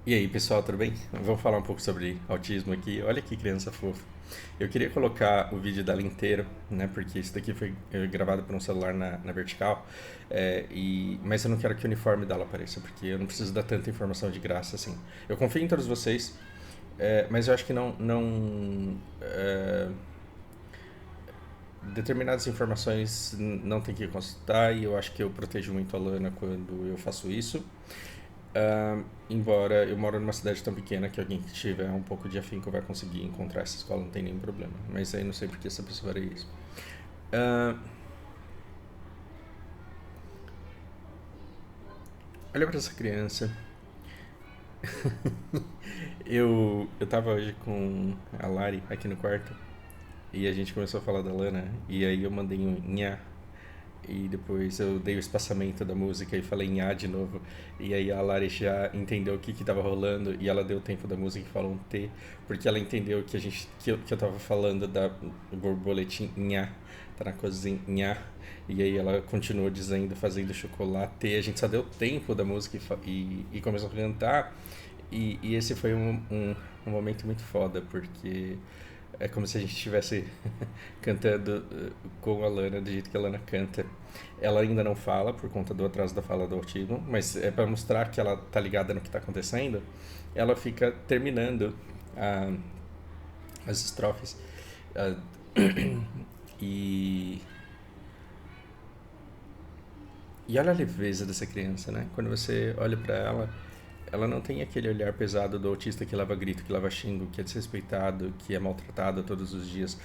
E aí, pessoal, tudo bem? Vamos falar um pouco sobre autismo aqui. Olha que criança fofa. Eu queria colocar o vídeo dela inteiro, né? Porque isso daqui foi gravado por um celular na vertical. Mas eu não quero que o uniforme dela apareça, porque eu não preciso dar tanta informação de graça assim. Eu confio em todos vocês, mas eu acho que determinadas informações não tem que consultar e eu acho que eu protejo muito a Lana quando eu faço isso. Embora eu moro numa cidade tão pequena que alguém que tiver um pouco de afinco vai conseguir encontrar essa escola, não tem nenhum problema. Mas aí não sei porque essa pessoa faria isso. Ah, olha pra essa criança. Eu tava hoje com a Lari aqui no quarto e a gente começou a falar da Lana e aí eu mandei um nha e depois eu dei o espaçamento da música e falei em A de novo. E aí a Lari já entendeu o que que tava rolando e ela deu o tempo da música e falou um T, porque ela entendeu que eu tava falando da borboletinha, tá na cozinha. E aí ela continuou dizendo, fazendo chocolate. A gente só deu tempo da música e começou a cantar. E esse foi um momento muito foda, porque é como se a gente estivesse cantando com a Lana do jeito que a Lana canta. Ela ainda não fala por conta do atraso da fala do autismo, mas é para mostrar que ela tá ligada no que tá acontecendo. Ela fica terminando ah, as estrofes. ah, e, e olha a leveza dessa criança, né? Quando você olha para ela, ela não tem aquele olhar pesado do autista que leva grito, que leva xingo, que é desrespeitado, que é maltratado todos os dias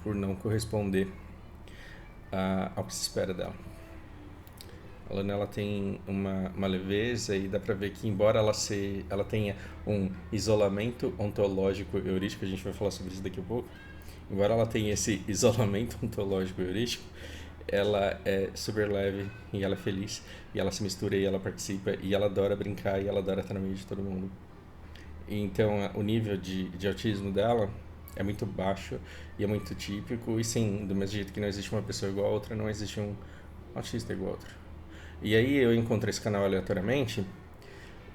por não corresponder ao que se espera dela. A Lana ela tem uma leveza e dá pra ver que embora ela tenha um isolamento ontológico heurístico, a gente vai falar sobre isso daqui a pouco, embora ela tenha esse isolamento ontológico heurístico, ela é super leve e ela é feliz e ela se mistura e ela participa e ela adora brincar e ela adora estar no meio de todo mundo. E então o nível de autismo dela é muito baixo e é muito típico e sim, do mesmo jeito que não existe uma pessoa igual a outra, não existe um autista igual a outro. E aí eu encontro esse canal aleatoriamente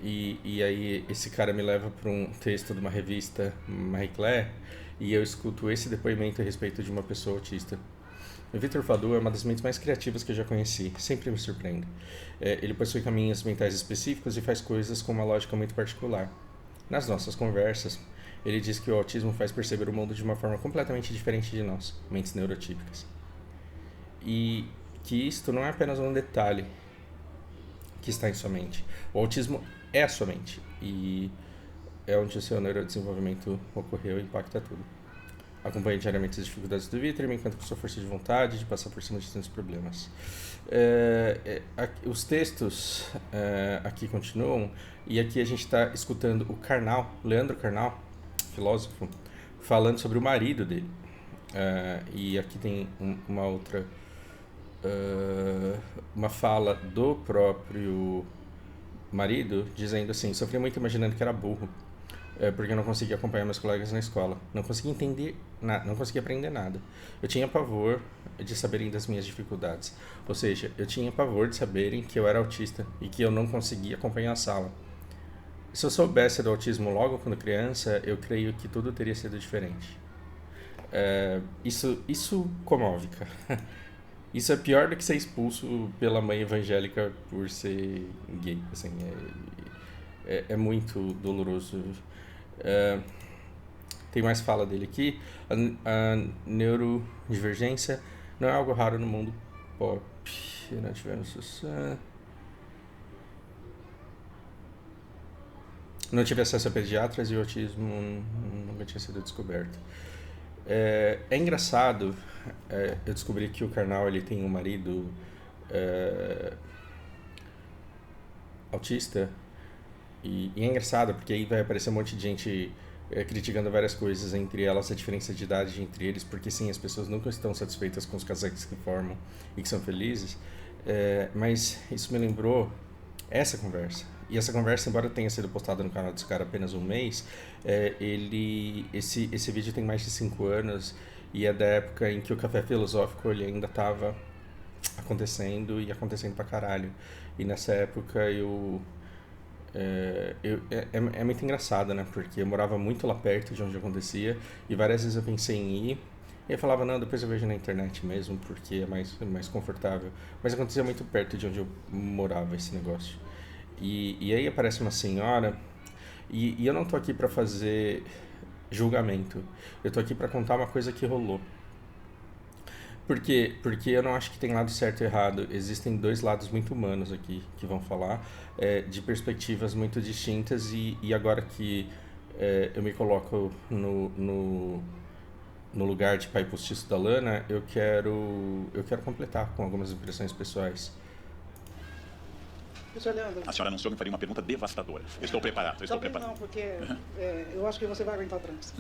e aí esse cara me leva para um texto de uma revista Marie Claire e eu escuto esse depoimento a respeito de uma pessoa autista. O Vitor Fadu é uma das mentes mais criativas que eu já conheci, sempre me surpreende. Ele possui caminhos mentais específicos e faz coisas com uma lógica muito particular. Nas nossas conversas, ele diz que o autismo faz perceber o mundo de uma forma completamente diferente de nós, mentes neurotípicas. E que isto não é apenas um detalhe que está em sua mente. O autismo é a sua mente e é onde o seu neurodesenvolvimento ocorreu e impacta tudo. Acompanhe diariamente as dificuldades do Vitor e me encanta com sua força de vontade de passar por cima de tantos problemas. Os textos aqui continuam e aqui a gente está escutando o Karnal, Leandro Karnal, filósofo, falando sobre o marido dele. E aqui tem uma outra uma fala do próprio marido dizendo assim: sofri muito imaginando que era burro, porque eu não conseguia acompanhar meus colegas na escola, não conseguia entender nada, não conseguia aprender nada. Eu tinha pavor de saberem das minhas dificuldades, ou seja, eu tinha pavor de saberem que eu era autista e que eu não conseguia acompanhar a sala. Se eu soubesse do autismo logo quando criança, eu creio que tudo teria sido diferente. Isso comove, cara. Isso é pior do que ser expulso pela mãe evangélica por ser gay. Assim, é muito doloroso. É, tem mais fala dele aqui. A neurodivergência não é algo raro no mundo pop. Não tivemos não tive acesso a pediatras e o autismo nunca tinha sido descoberto. É engraçado, eu descobri que o Karnal ele tem um marido é, autista e é engraçado porque aí vai aparecer um monte de gente criticando várias coisas, entre elas a diferença de idade entre eles, porque sim, as pessoas nunca estão satisfeitas com os casais que formam e que são felizes, mas isso me lembrou essa conversa. E essa conversa, embora tenha sido postada no canal desse cara apenas um mês, esse vídeo tem mais de 5 anos e é da época em que o café filosófico ele ainda estava acontecendo e acontecendo pra caralho. E nessa época É muito engraçado, né? Porque eu morava muito lá perto de onde acontecia e várias vezes eu pensei em ir. E eu falava, não, depois eu vejo na internet mesmo, porque é mais confortável. Mas acontecia muito perto de onde eu morava esse negócio. E aí aparece uma senhora, e eu não tô aqui pra fazer julgamento. Eu tô aqui pra contar uma coisa que rolou. Por quê? Porque eu não acho que tem lado certo e errado. Existem dois lados muito humanos aqui que vão falar, de perspectivas muito distintas. E agora que eu me coloco no lugar de pai postiço da Lana, eu quero completar com algumas impressões pessoais. Professor Leandro, A senhora anunciou que me faria uma pergunta devastadora. Eu estou preparado, eu estou talvez preparado. não, porque eu acho que você vai aguentar trans.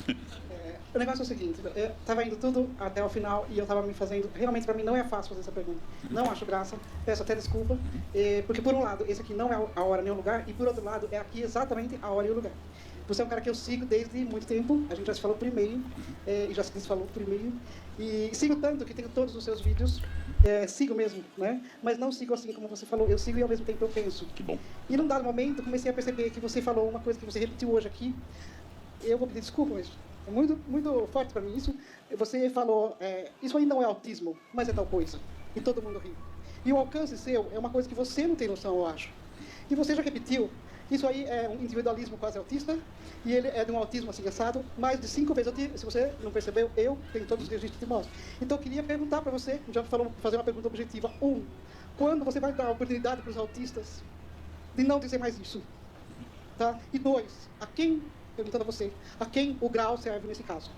O negócio é o seguinte, eu estava indo tudo até o final e eu estava me fazendo... Realmente, para mim, não é fácil fazer essa pergunta. Não acho graça, peço até desculpa, porque, por um lado, esse aqui não é a hora nem o lugar, e, por outro lado, é aqui exatamente a hora e o lugar. Você é um cara que eu sigo desde muito tempo, a gente já se falou primeiro, e já se falou primeiro, e sigo tanto que tenho todos os seus vídeos, sigo mesmo, né? Mas não sigo assim como você falou, eu sigo e ao mesmo tempo eu penso. Que bom. E num dado momento comecei a perceber que você falou uma coisa que você repetiu hoje aqui, eu vou pedir desculpa, mas é muito, muito forte para mim isso. Você falou, isso aí não é autismo, mas é tal coisa, e todo mundo ri. E o alcance seu é uma coisa que você não tem noção, eu acho. E você já repetiu, isso aí é um individualismo quase autista, e ele é de um autismo assim, assado, mais de 5 vezes. Se você não percebeu, eu tenho todos os registros de mostro. Então eu queria perguntar para você, já falou, fazer uma pergunta objetiva. Quando você vai dar a oportunidade para os autistas de não dizer mais isso? Tá? E 2, perguntando a você, a quem o grau serve nesse caso?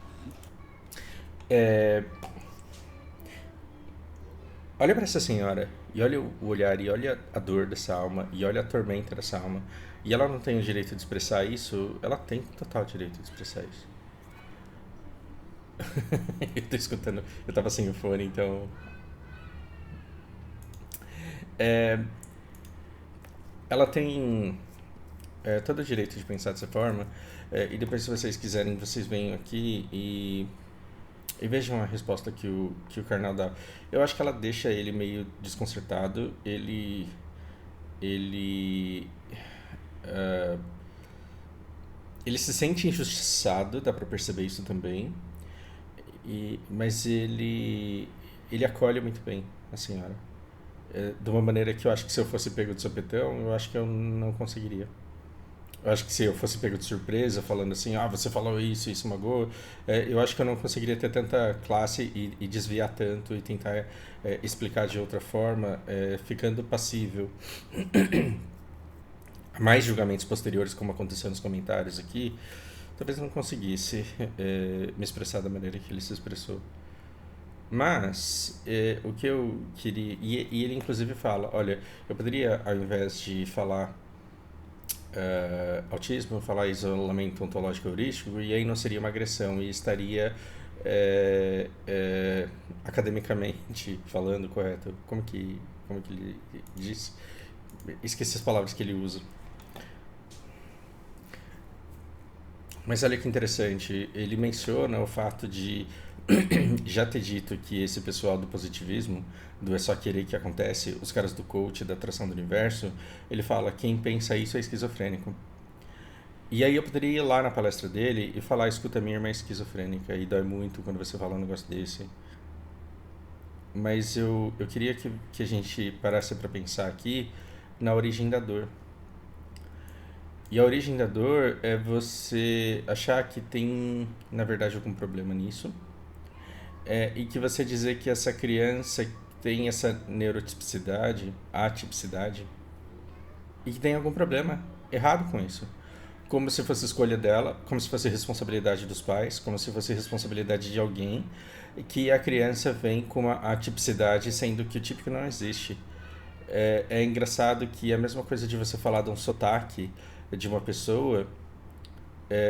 Olha para essa senhora, e olha o olhar, e olha a dor dessa alma, e olha a tormenta dessa alma. E ela não tem o direito de expressar isso, ela tem total direito de expressar isso. Eu tô escutando, eu tava sem o fone, então. Ela tem todo o direito de pensar dessa forma, e depois, se vocês quiserem, vocês venham aqui e vejam a resposta que o Karnal dá. Eu acho que ela deixa ele meio desconcertado, ele ele se sente injustiçado, dá pra perceber isso também, mas ele acolhe muito bem a senhora. De uma maneira que eu acho que se eu fosse pego de sopetão, eu acho que eu não conseguiria. Eu acho que se eu fosse pego de surpresa, falando assim, você falou isso magoou, eu acho que eu não conseguiria ter tanta classe e desviar tanto e tentar explicar de outra forma, ficando passível a mais julgamentos posteriores, como aconteceu nos comentários aqui. Talvez eu não conseguisse me expressar da maneira que ele se expressou. Mas o que eu queria... E ele inclusive fala, olha, eu poderia, ao invés de falar autismo, falar isolamento ontológico heurístico, e aí não seria uma agressão, e estaria academicamente falando correto. Como que ele disse? Esqueci as palavras que ele usa. Mas olha que interessante, ele menciona o fato de já ter dito que esse pessoal do positivismo, do é só querer que acontece, os caras do coach, da atração do universo, ele fala, quem pensa isso é esquizofrênico. E aí eu poderia ir lá na palestra dele e falar, escuta, minha irmã é esquizofrênica e dói muito quando você fala um negócio desse. Mas eu queria que a gente parasse para pensar aqui na origem da dor. E a origem da dor é você achar que tem, na verdade, algum problema nisso. E que você dizer que essa criança tem essa neurotipicidade, atipicidade, e que tem algum problema errado com isso. Como se fosse escolha dela, como se fosse responsabilidade dos pais, como se fosse responsabilidade de alguém, que a criança vem com uma atipicidade, sendo que o típico não existe. É engraçado que é a mesma coisa de você falar de um sotaque de uma pessoa,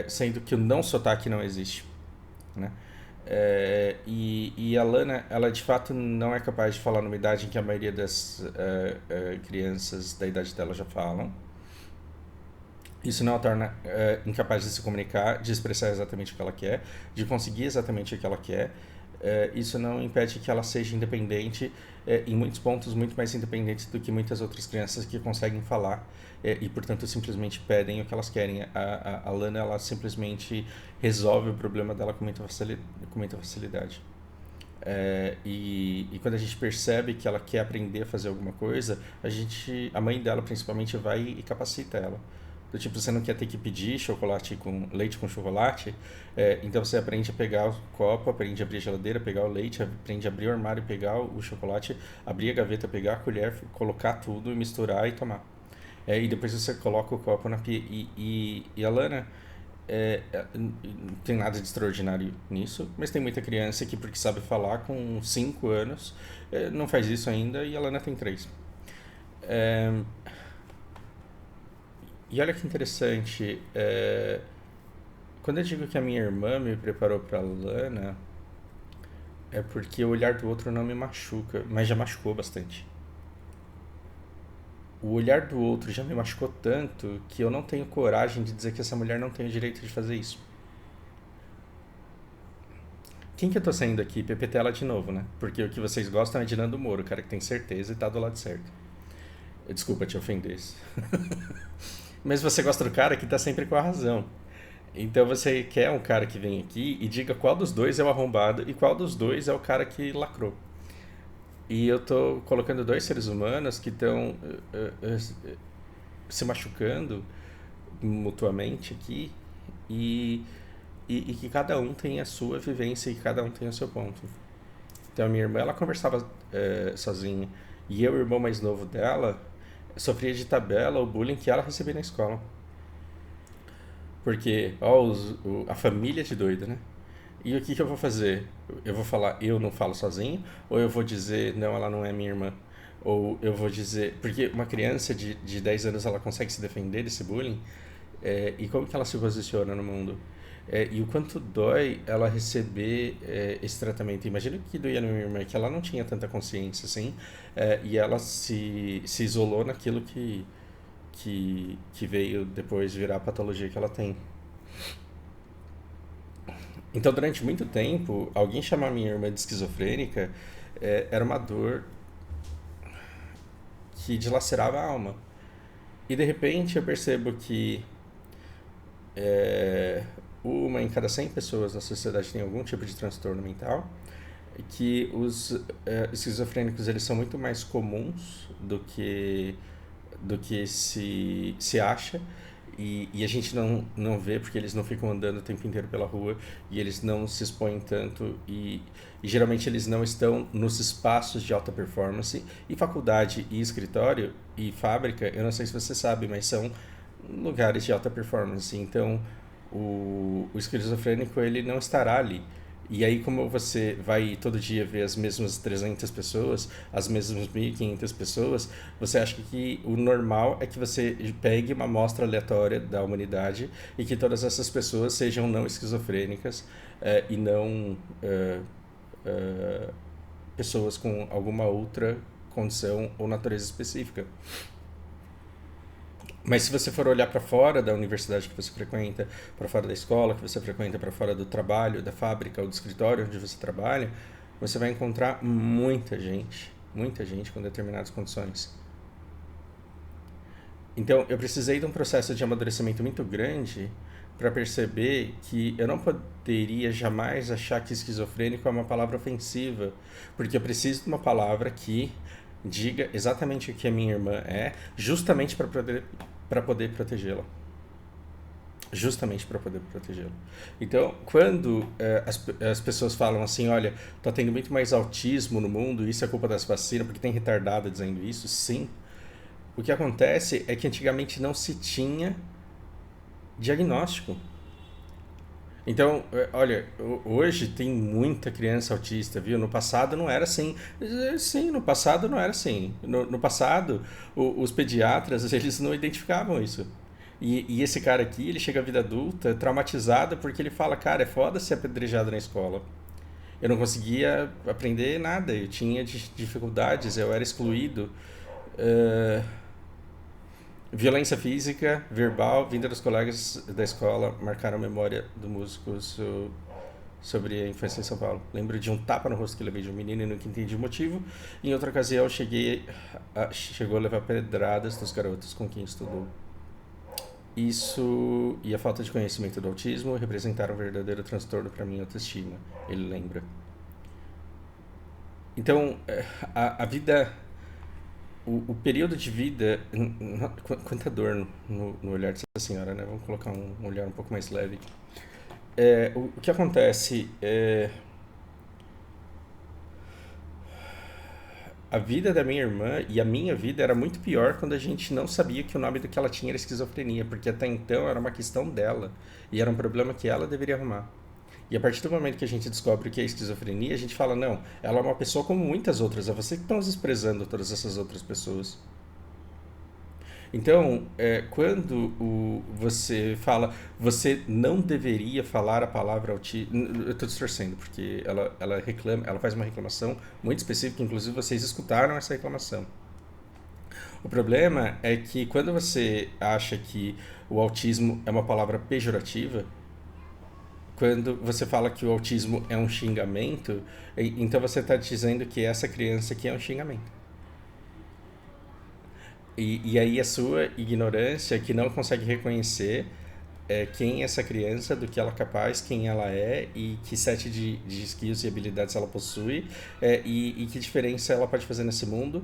sendo que o não sotaque não existe, né? E a Lana, ela de fato não é capaz de falar numa idade em que a maioria das crianças da idade dela já falam. Isso não a torna incapaz de se comunicar, de expressar exatamente o que ela quer, de conseguir exatamente o que ela quer. isso não impede que ela seja independente, em muitos pontos muito mais independente do que muitas outras crianças que conseguem falar e portanto simplesmente pedem o que elas querem. A Lana, ela simplesmente resolve o problema dela com muita facilidade. E quando a gente percebe que ela quer aprender a fazer alguma coisa, a mãe dela principalmente vai e capacita ela. Do tipo, você não quer ter que pedir leite com chocolate, então você aprende a pegar o copo, aprende a abrir a geladeira, pegar o leite, aprende a abrir o armário, pegar o chocolate, abrir a gaveta, pegar a colher, colocar tudo, misturar e tomar. E depois você coloca o copo na pia. E a Lana, não tem nada de extraordinário nisso, mas tem muita criança que, porque sabe falar, com 5 anos, não faz isso ainda, e a Lana tem 3. E olha que interessante, quando eu digo que a minha irmã me preparou para a Lana, é porque o olhar do outro não me machuca, mas já machucou bastante. O olhar do outro já me machucou tanto que eu não tenho coragem de dizer que essa mulher não tem o direito de fazer isso. Quem que eu tô saindo aqui? Pepetela de novo, né? Porque o que vocês gostam é de Nando Moro, o cara que tem certeza e tá do lado certo. Desculpa te ofender. Mas você gosta do cara que tá sempre com a razão. Então você quer um cara que vem aqui e diga qual dos dois é o arrombado e qual dos dois é o cara que lacrou. E eu tô colocando 2 seres humanos que estão se machucando mutuamente aqui e que cada um tem a sua vivência e cada um tem o seu ponto. Então a minha irmã, ela conversava sozinha, e eu, o irmão mais novo dela, sofria de tabela o bullying que ela recebia na escola. Porque, a família de doido, né? E o que eu vou fazer? Eu vou falar, eu não falo sozinho? Ou eu vou dizer, não, ela não é minha irmã? Ou eu vou dizer... Porque uma criança de 10 anos, ela consegue se defender desse bullying? E como que ela se posiciona no mundo? E o quanto dói ela receber esse tratamento. Imagina que doía na minha irmã, que ela não tinha tanta consciência assim, e ela se isolou naquilo que veio depois virar a patologia que ela tem. Então, durante muito tempo, alguém chamar minha irmã de esquizofrênica era uma dor que dilacerava a alma. E de repente eu percebo que uma em cada 100 pessoas na sociedade tem algum tipo de transtorno mental, que os esquizofrênicos, eles são muito mais comuns do que se acha, e a gente não vê porque eles não ficam andando o tempo inteiro pela rua e eles não se expõem tanto e geralmente eles não estão nos espaços de alta performance, e faculdade e escritório e fábrica, eu não sei se você sabe, mas são lugares de alta performance. Então o esquizofrênico, ele não estará ali. E aí, como você vai todo dia ver as mesmas 300 pessoas, as mesmas 1.500 pessoas, você acha que o normal é que você pegue uma amostra aleatória da humanidade e que todas essas pessoas sejam não esquizofrênicas e não pessoas com alguma outra condição ou natureza específica. Mas se você for olhar para fora da universidade que você frequenta, para fora da escola que você frequenta, para fora do trabalho, da fábrica ou do escritório onde você trabalha, você vai encontrar muita gente com determinadas condições. Então, eu precisei de um processo de amadurecimento muito grande para perceber que eu não poderia jamais achar que esquizofrênico é uma palavra ofensiva, porque eu preciso de uma palavra que diga exatamente o que a minha irmã é, justamente para poder protegê-la. Justamente para poder protegê-la. Então, quando as pessoas falam assim, olha, tá tendo muito mais autismo no mundo, isso é culpa das vacinas, porque tem retardada dizendo isso, sim. O que acontece é que antigamente não se tinha diagnóstico. Então, olha, hoje tem muita criança autista, viu? No passado não era assim. Sim, no passado não era assim. No passado, os pediatras, eles não identificavam isso. E esse cara aqui, ele chega à vida adulta traumatizado porque ele fala, cara, é foda ser apedrejado na escola. Eu não conseguia aprender nada, eu tinha dificuldades, eu era excluído. Violência física, verbal, vinda dos colegas da escola marcaram a memória do músico sobre a infância em São Paulo. Lembro de um tapa no rosto que levei de um menino e nunca entendi o motivo. Em outra ocasião, chegou a levar pedradas dos garotos com quem estudou. Isso e a falta de conhecimento do autismo representaram um verdadeiro transtorno para minha autoestima, ele lembra. Então, a vida, o período de vida, quanta dor no olhar dessa senhora, né? Vamos colocar um olhar um pouco mais leve. O que acontece é... A vida da minha irmã e a minha vida era muito pior quando a gente não sabia que o nome do que ela tinha era esquizofrenia, porque até então era uma questão dela e era um problema que ela deveria arrumar. E a partir do momento que a gente descobre o que é esquizofrenia, a gente fala, não, ela é uma pessoa como muitas outras, é você que está desprezando todas essas outras pessoas. Então, quando você fala, você não deveria falar a palavra autismo. Eu estou distorcendo, porque ela reclama, ela faz uma reclamação muito específica, inclusive vocês escutaram essa reclamação. O problema é que quando você acha que o autismo é uma palavra pejorativa, quando você fala que o autismo é um xingamento, então você está dizendo que essa criança aqui é um xingamento. E aí a sua ignorância que não consegue reconhecer quem é essa criança, do que ela é capaz, quem ela é e que set de skills e habilidades ela possui e que diferença ela pode fazer nesse mundo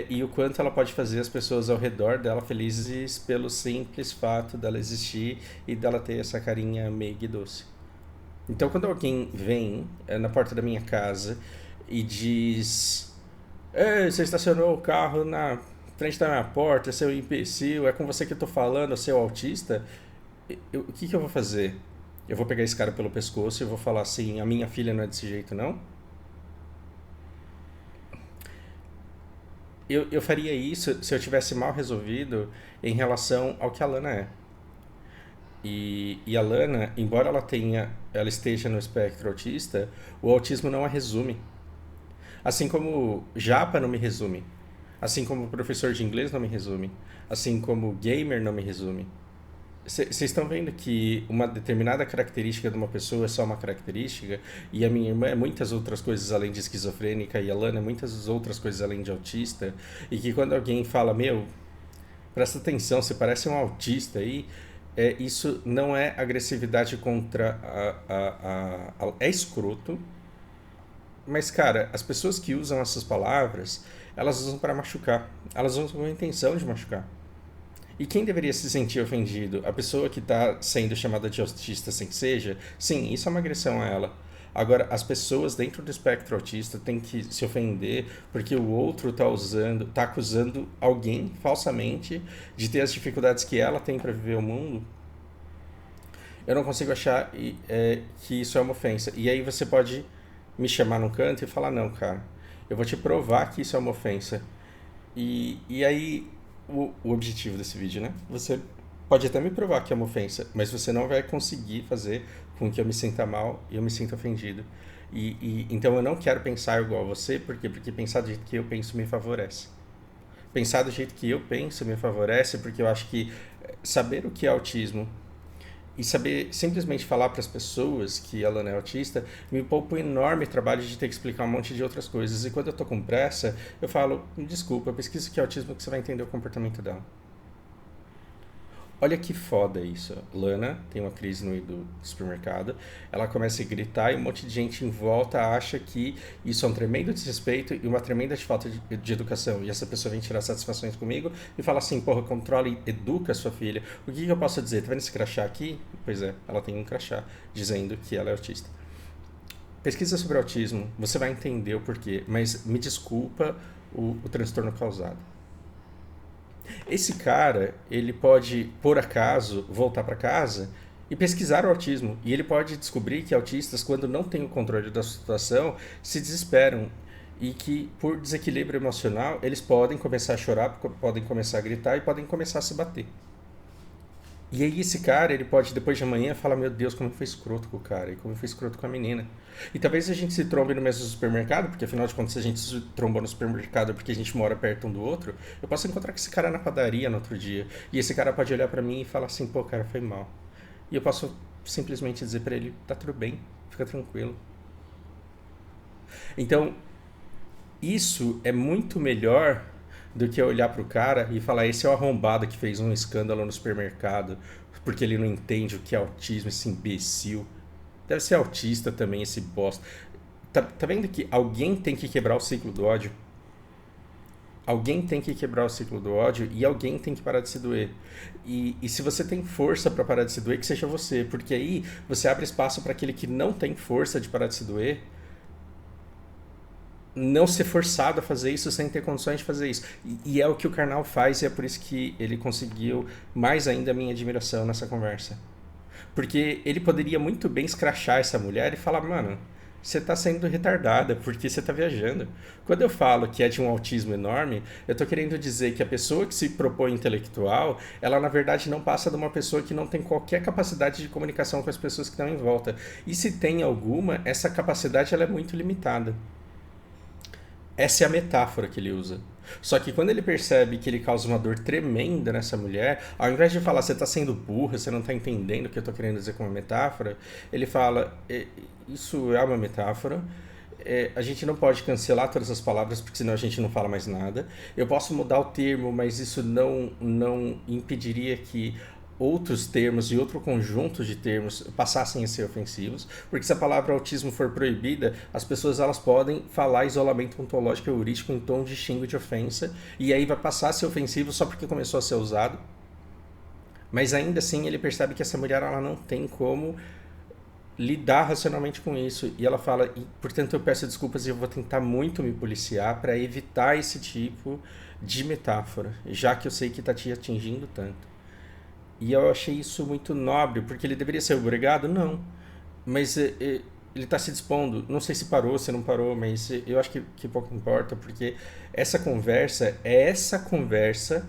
e o quanto ela pode fazer as pessoas ao redor dela felizes pelo simples fato dela existir e dela ter essa carinha meiga e doce. Então quando alguém vem na porta da minha casa e diz: você estacionou o carro na frente da minha porta, seu imbecil, é com você que eu tô falando, seu autista, o que eu vou fazer? Eu vou pegar esse cara pelo pescoço e vou falar assim, a minha filha não é desse jeito, não? Eu faria isso se eu tivesse mal resolvido em relação ao que a Lana é. E a Lana, embora ela esteja no espectro autista, o autismo não a resume. Assim como Japa não me resume. Assim como o professor de inglês não me resume. Assim como o gamer não me resume. Vocês estão vendo que uma determinada característica de uma pessoa é só uma característica e a minha irmã é muitas outras coisas além de esquizofrênica e a Lana é muitas outras coisas além de autista e que quando alguém fala, meu, presta atenção, você parece um autista aí, isso não é agressividade contra é escroto, mas cara, as pessoas que usam essas palavras elas usam para machucar, elas usam com a intenção de machucar. E quem deveria se sentir ofendido? A pessoa que está sendo chamada de autista sem que seja? Sim, isso é uma agressão a ela. Agora, as pessoas dentro do espectro autista têm que se ofender porque o outro está acusando alguém falsamente de ter as dificuldades que ela tem para viver o mundo. Eu não consigo achar que isso é uma ofensa. E aí você pode me chamar num canto e falar, não, cara, eu vou te provar que isso é uma ofensa. E aí, o objetivo desse vídeo, né? Você pode até me provar que é uma ofensa, mas você não vai conseguir fazer com que eu me sinta mal e eu me sinta ofendido. Então eu não quero pensar igual a você, porque pensar do jeito que eu penso me favorece. Pensar do jeito que eu penso me favorece, porque eu acho que saber o que é autismo e saber simplesmente falar para as pessoas que ela não é autista me poupa um enorme trabalho de ter que explicar um monte de outras coisas. E quando eu estou com pressa, eu falo, desculpa, pesquisa o que é autismo que você vai entender o comportamento dela. Olha que foda isso. Lana tem uma crise no meio do supermercado, ela começa a gritar e um monte de gente em volta acha que isso é um tremendo desrespeito e uma tremenda falta de educação. E essa pessoa vem tirar satisfações comigo e fala assim, porra, controla e educa a sua filha. O que eu posso dizer? Tá vendo esse crachá aqui? Pois é, ela tem um crachá dizendo que ela é autista. Pesquisa sobre autismo, você vai entender o porquê, mas me desculpa o transtorno causado. Esse cara, ele pode, por acaso, voltar para casa e pesquisar o autismo. E ele pode descobrir que autistas, quando não têm o controle da situação, se desesperam. E que, por desequilíbrio emocional, eles podem começar a chorar, podem começar a gritar e podem começar a se bater. E aí esse cara, ele pode, depois de amanhã, falar, meu Deus, como eu fui escroto com o cara, e como eu fui escroto com a menina. E talvez a gente se trombe no mesmo supermercado, porque afinal de contas, se a gente se trombou no supermercado porque a gente mora perto um do outro, eu posso encontrar com esse cara na padaria no outro dia. E esse cara pode olhar pra mim e falar assim, pô, cara, foi mal. E eu posso simplesmente dizer pra ele, tá tudo bem, Fica tranquilo. Então, isso é muito melhor do que olhar pro cara e falar: esse é o arrombado que fez um escândalo no supermercado porque ele não entende o que é autismo, esse imbecil. Deve ser autista também, esse bosta. Tá vendo que alguém tem que quebrar o ciclo do ódio? Alguém tem que quebrar o ciclo do ódio e alguém tem que parar de se doer. E se você tem força para parar de se doer, que seja você. Porque aí você abre espaço para aquele que não tem força de parar de se doer não ser forçado a fazer isso sem ter condições de fazer isso. E é o que o Karnal faz e é por isso que ele conseguiu mais ainda a minha admiração nessa conversa. Porque ele poderia muito bem escrachar essa mulher e falar: mano, você tá sendo retardada porque você tá viajando. Quando eu falo que é de um autismo enorme, eu tô querendo dizer que a pessoa que se propõe intelectual, ela na verdade não passa de uma pessoa que não tem qualquer capacidade de comunicação com as pessoas que estão em volta. E se tem alguma, essa capacidade ela é muito limitada. Essa é a metáfora que ele usa. Só que quando ele percebe que ele causa uma dor tremenda nessa mulher, ao invés de falar: você está sendo burra, você não está entendendo o que eu estou querendo dizer com uma metáfora, ele fala: isso é uma metáfora, a gente não pode cancelar todas as palavras porque senão a gente não fala mais nada. Eu posso mudar o termo, mas isso não impediria que outros termos e outro conjunto de termos passassem a ser ofensivos, porque se a palavra autismo for proibida, as pessoas elas podem falar isolamento ontológico e heurístico em tom de xingo de ofensa, e aí vai passar a ser ofensivo só porque começou a ser usado. Mas ainda assim ele percebe que essa mulher ela não tem como lidar racionalmente com isso, e ela fala: e, portanto eu peço desculpas e eu vou tentar muito me policiar para evitar esse tipo de metáfora, já que eu sei que está te atingindo tanto. E eu achei isso muito nobre, porque ele deveria ser obrigado? Não. Mas ele está se dispondo. Não sei se parou, se não parou, mas eu acho que pouco importa, porque essa conversa é essa conversa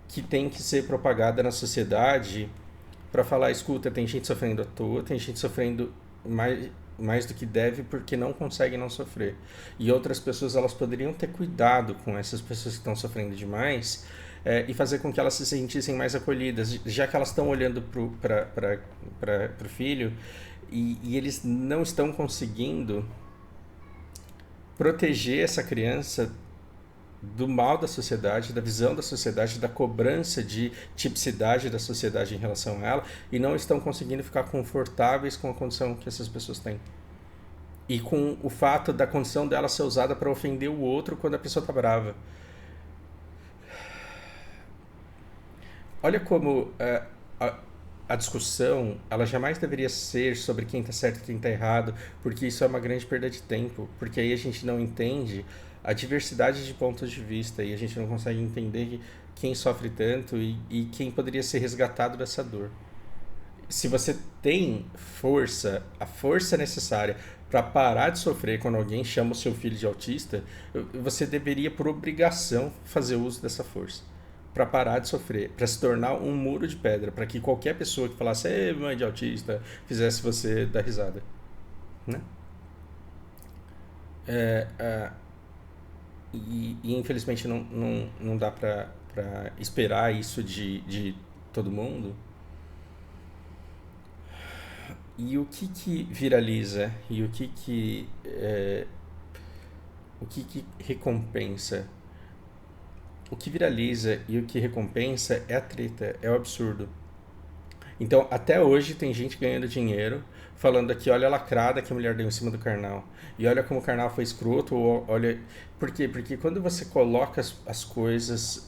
que tem que ser propagada na sociedade para falar: escuta, tem gente sofrendo à toa, tem gente sofrendo mais do que deve porque não consegue não sofrer. E outras pessoas elas poderiam ter cuidado com essas pessoas que estão sofrendo demais, e fazer com que elas se sentissem mais acolhidas, já que elas estão olhando para o filho e eles não estão conseguindo proteger essa criança do mal da sociedade, da visão da sociedade, da cobrança de tipicidade da sociedade em relação a ela, e não estão conseguindo ficar confortáveis com a condição que essas pessoas têm. E com o fato da condição dela ser usada para ofender o outro quando a pessoa está brava. Olha como a discussão ela jamais deveria ser sobre quem está certo e quem está errado, porque isso é uma grande perda de tempo, porque aí a gente não entende a diversidade de pontos de vista e a gente não consegue entender quem sofre tanto e quem poderia ser resgatado dessa dor. Se você tem força, a força necessária para parar de sofrer quando alguém chama o seu filho de autista, você deveria, por obrigação, fazer uso dessa força para parar de sofrer, para se tornar um muro de pedra, para que qualquer pessoa que falasse: ei, mãe de autista, fizesse você dar risada, né? E infelizmente não dá para esperar isso de todo mundo. E o que viraliza e o que recompensa? O que viraliza e o que recompensa é a treta, é o absurdo. Então, até hoje tem gente ganhando dinheiro falando aqui: olha a lacrada que a mulher deu em cima do Karnal. E olha como o Karnal foi escroto. Ou olha... Por quê? Porque quando você coloca as coisas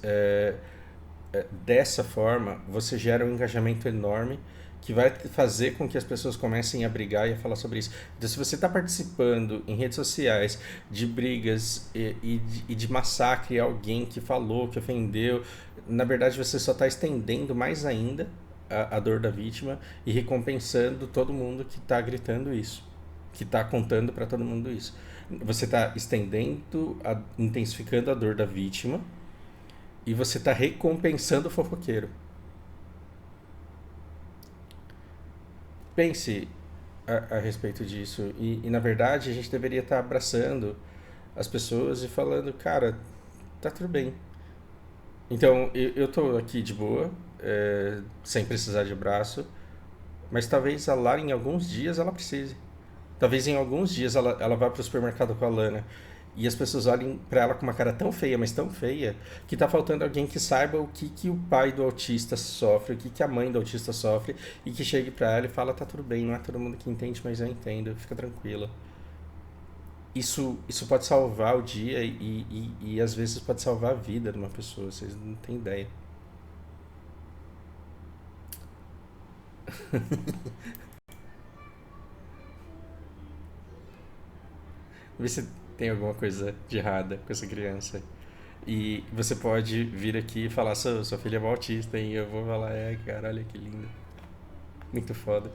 dessa forma, você gera um engajamento enorme que vai fazer com que as pessoas comecem a brigar e a falar sobre isso. Então, se você está participando em redes sociais de brigas e de massacre a alguém que falou, que ofendeu, na verdade você só está estendendo mais ainda a dor da vítima e recompensando todo mundo que está gritando isso, que está contando para todo mundo isso. Você está estendendo, intensificando a dor da vítima e você está recompensando o fofoqueiro. Pense a respeito disso e na verdade a gente deveria estar abraçando as pessoas e falando: cara, tá tudo bem. Então eu tô aqui de boa, sem precisar de abraço, mas talvez a Lara em alguns dias ela precise. Talvez em alguns dias ela vá pro supermercado com a Lana e as pessoas olhem pra ela com uma cara tão feia, mas tão feia, que tá faltando alguém que saiba o que, que o pai do autista sofre, o que, que a mãe do autista sofre, e que chegue pra ela e fala, tá tudo bem, não é todo mundo que entende, mas eu entendo, fica tranquila. Isso pode salvar o dia e às vezes pode salvar a vida de uma pessoa, vocês não têm ideia. Vê se tem alguma coisa de errada com essa criança. E você pode vir aqui e falar, sua filha é uma autista, e eu vou falar, cara, olha que linda. Muito foda.